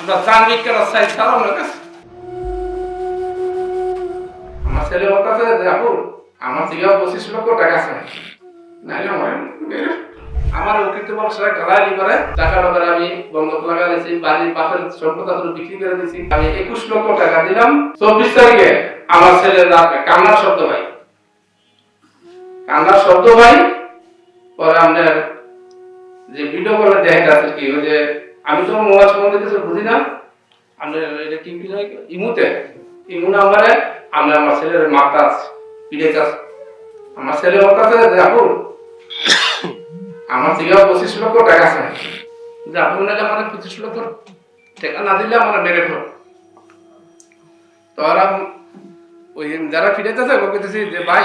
আমরা জানি কেন চাই ছাড়া আমার কাছে আমার ছেলে ওর কাছে যাবো আমার থেকে 25 লক্ষ টাকা চাই নাইলে আমার উকিল ব্যবসায় গালালি করে টাকা করে আমি বন্ধক লাগাইছি বাড়ির পাশের সম্পদ আসলে বিক্রি করে দিয়েছি আমি 21 লক্ষ টাকা দিলাম 24 তারিখে আমার ছেলের কান্নার শব্দ ভাই পরে আমাদের যে ভিডিও কলে দেখা আছে কি ওই যে আমি তো মোবাইল সম্বন্ধে কিছু বুঝি না আমরা এটা কি হয় ইমু নাম্বারে আমরা আমার ছেলের মাথা আছে পিড়েতে আছে আমার ছেলে ওর কাছে যাবো আমার থেকে 25 লক্ষ টাকা চাই যে আপনি না আমার 25 লক্ষ টাকা না দিলে আমার মেরে ফেলো তো ওরা ওই যারা ফিরেতেছে ওকে বলতেছি যে ভাই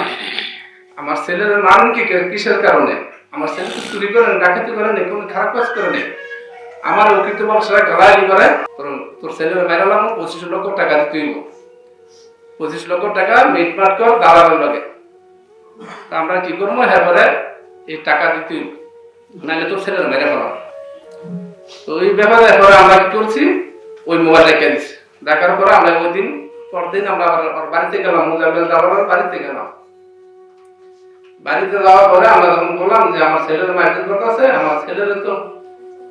আমার ছেলের মান কি কিসের কারণে আমার ছেলে তো চুরি করেন ডাকাতি করেন কোনো খারাপ কাজ করেন আমার উকিল ব্যবসায় গালালি করে তোর ছেলের মেরালাম 25 লক্ষ টাকা দিতে হইব 25 লক্ষ টাকা মিটমাট কর দালালের লগে তা আমরা কি করবো হ্যাঁ পরে এই টাকা দিতে হইব নাহলে তোর ছেলের মেরে ফেলাম তো ওই ব্যাপারে পরে আমরা কি করছি ওই মোবাইল রেখে দিচ্ছি দেখার পরে আমরা ওই দিন পরদিন আমরা ওর বাড়িতে গেলাম মোজাম্মেল দালালের বাড়িতে গেলাম বাড়িতে যাওয়ার পরে আমরা যখন বললাম যে আমার ছেলের মাইকের কথা আছে আমার ছেলের তো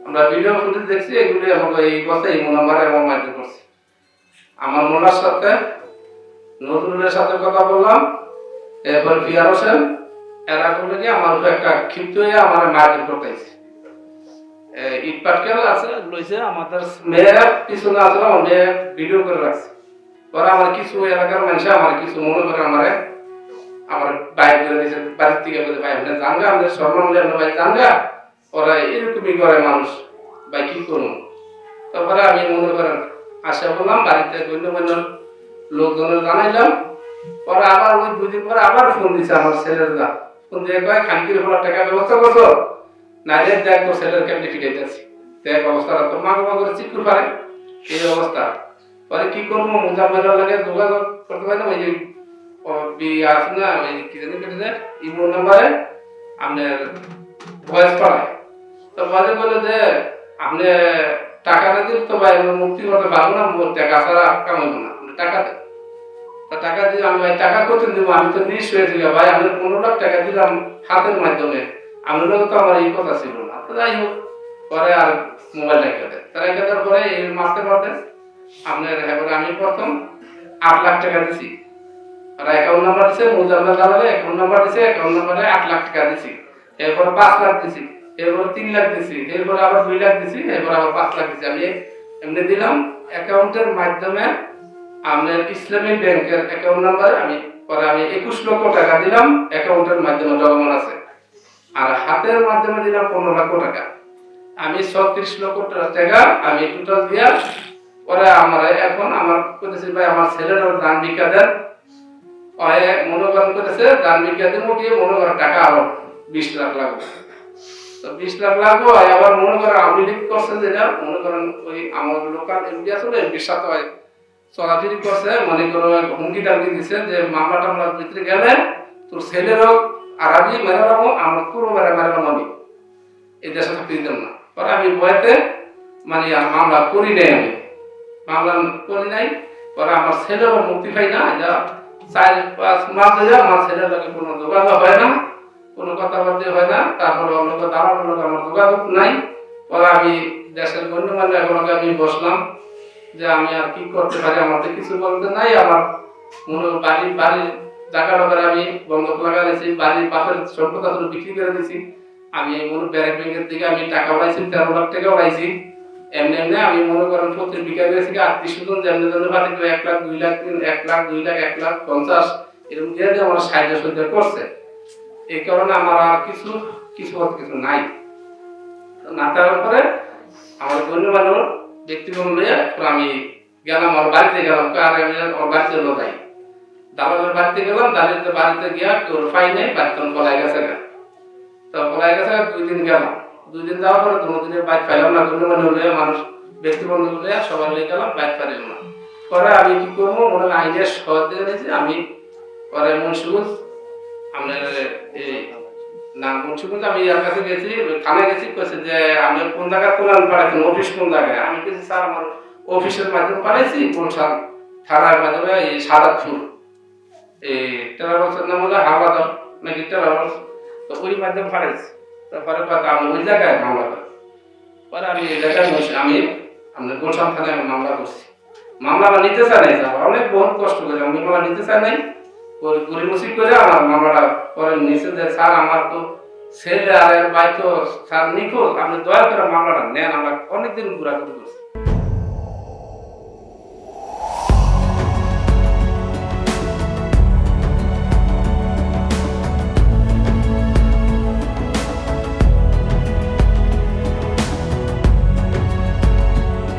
আমরা ভিডিও ফুটেজ দেখছি এগুলি আমাকে এই কথা এই নাম্বারে এবং মাইকের করছি আমার মোনার সাথে নজরুলের সাথে কথা বললাম এরপর ফিয়ার হোসেন এরা করলে কি আমার একটা ক্ষিপ্ত হয়ে আমার মাইকের করতেছে ইট পাটকেল আছে লইছে আমাদের মেয়ের পিছনে আসলে আমার মেয়ে ভিডিও করে রাখছে পরে আমার কিছু এলাকার মানুষ আমার কিছু মনে করে আমার বাইরে করে দিয়েছে বাড়ির থেকে বলে ভাই আপনি জানগা আমাদের সম্মান ভাই জানগা ওরা এরকমই করে মানুষ ভাই কি করুন তারপরে আমি মনে করেন আশা বললাম বাড়িতে গণ্যমান্য লোকজনের জানাইলাম পরে আবার ওই 2 দিন পরে আবার ফোন দিছে আমার ছেলেরা ফোন দিয়ে কয় খানকির হওয়ার টাকা ব্যবস্থা করছো নাইলে দেখ তোর ছেলের কেমনি ফিটাইতেছি দেখ অবস্থাটা তো মা বাবা করে চিকুর পারে এই অবস্থা পরে কি করবো মোজাম্মেলের লাগে যোগাযোগ করতে পারি না ওই যে আছে না ওই কি জানি কেটেছে ইমো নাম্বারে আপনার ভয়েস পাঠায় তো বাজে বলে যে আপনি টাকা না দিলে তো ভাই মুক্তি করতে পারবো না টাকা ছাড়া কামাবো না টাকা দেন তা টাকা দিয়ে আমি ভাই টাকা কত দেবো আমি তো নিঃস্ব হয়েছি ভাই আমি 15 লাখ টাকা দিলাম হাতের মাধ্যমে আপনারও তো আমার এই কথা ছিল না তো যাই হোক পরে আর মোবাইল রেখে দেয় তারা রেখে দেওয়ার পরে এই মাসে আপনার এবারে আমি প্রথম 8 লাখ টাকা দিছি আর অ্যাকাউন্ট নাম্বার দিছে মোজাম্মেল দালালে অ্যাকাউন্ট নাম্বার দিছে অ্যাকাউন্ট নাম্বারে 8 লাখ টাকা দিছি এরপর 5 লাখ দিছি এরপর 3 লাখ দিছি এরপর আবার 2 লাখ দিছি এরপর আবার 5 লাখ দিছি আমি এমনি দিলাম অ্যাকাউন্টের মাধ্যমে আপনার ইসলামী ব্যাংকের অ্যাকাউন্ট নাম্বারে আমি 21 লক্ষ টাকা দিলাম অ্যাকাউন্টের মাধ্যমে জমা আছে আর হাতের মাধ্যমে দিলাম 15 লক্ষ টাকা আমি 36 লক্ষ টাকা আমি টোটাল দিয়া পরে আমার এখন আমার কইতেছি ভাই আমার ছেলের দান ভিক্ষা দেন ওই মনে করেন করেছে দান ভিক্ষা দেবো কি মনে করেন টাকা আরো 20 লাখ লাগবে তো 20 লাখ লাগবে আবার মনে করেন আমি লিখ করছে যেটা মনে করেন ওই আমার লোকাল এমপি আসলে এমপির সাথে হয় চলাফিরি করছে মনে করো হুমকি টামকি দিছে যে মামলা টামলার ভিতরে গেলে তোর ছেলেরও আরবি মেরালাম আমার পুরো মেরালাম আমি এই দেশে থাকতে দিতাম না পরে আমি ভয়তে মানে আর মামলা করি নাই আমি মামলা করি নাই পরে আমার ছেলেরও মুক্তি পাই না যা 4-5 মাস ধরে আমার ছেলের লগে কোনো যোগাযোগ হয় না কোনো কথাবার্তা হয় না তারপরে অন্য দালালের লগে আমার যোগাযোগ নাই পরে আমি দেশের গণ্যমান্য এখন আমি বসলাম যে আমি আর কি করতে পারি আমার তো কিছু বলতে নাই আমার মনে বাড়ির জায়গাটা করে আমি বন্ধক লাগাইছি বাড়ির পাশের সম্পদ আসলে বিক্রি করে দিয়েছি আমি মনে ব্যাংক ব্যাংকের থেকে আমি টাকা উড়াইছি 13 লাখ টাকা উড়াইছি এমনি আমি মনে করেন প্রতি বিঘা গেছি আত্মীয় স্বজন যেমনি যেমনি পাঠে 1 লাখ 2 লাখ 1 লাখ 2 লাখ 1 লাখ 50 এরকম দিয়ে আমার সাহায্য সহযোগিতা করছে এই কারণে আমার আর কিছু নাই না থাকার পরে আমার গণ্যমান্য ব্যক্তিগত নিয়ে আমি গেলাম ওর বাড়িতে গেলাম আর আমি ওর বাড়িতে যাই দালালের বাড়িতে গেলাম দালালের বাড়িতে গিয়া ওর পাই নাই বাড়িতে পলাই গেছে না তো পলাই গেছে 2 দিন গেলাম 2 দিন যাওয়ার পরে 2 দিনের বাইক পাইলাম না গণ্যমান্য নিয়ে মানুষ ব্যক্তিগত নিয়ে সবাই নিয়ে গেলাম বাইক পাইলাম না পরে আমি কি করবো মনে আইডিয়া সহজ দিয়ে নিয়েছি আমি পরে মুন্সিগঞ্জ আপনার এই না মুন্সিগঞ্জ আমি এর কাছে গেছি থানায় গেছি কইছে যে আমি কোন জায়গায় কোন পাঠাচ্ছেন অফিস কোন জায়গায় আমি কিছু স্যার আমার অফিসের মাধ্যমে পাঠাইছি গুলশান থানার মাধ্যমে এই সাদাতপুর এই ট্রাভেলসের নাম হলো হাওলাদার নাকি ট্রাভেলস, তো ওই মাধ্যমে পাঠাইছি। তারপরে কথা আমি ওই জায়গায় মামলা করি, পরে আমি এই জায়গায় আমি আপনার গুলশান থানায় মামলা করছি। মামলাটা নিতে চাই নাই স্যার, অনেক বহুত কষ্ট করে আমি মামলা নিতে চাই নাই, গরিমসি করে আমার মামলাটা পরে নিচে যে স্যার আমার তো ছেলে আর ভাই তো স্যার নিখোঁজ, আপনি দয়া করে মামলাটা নেন, আমরা অনেকদিন ঘোরাঘুরি করছি।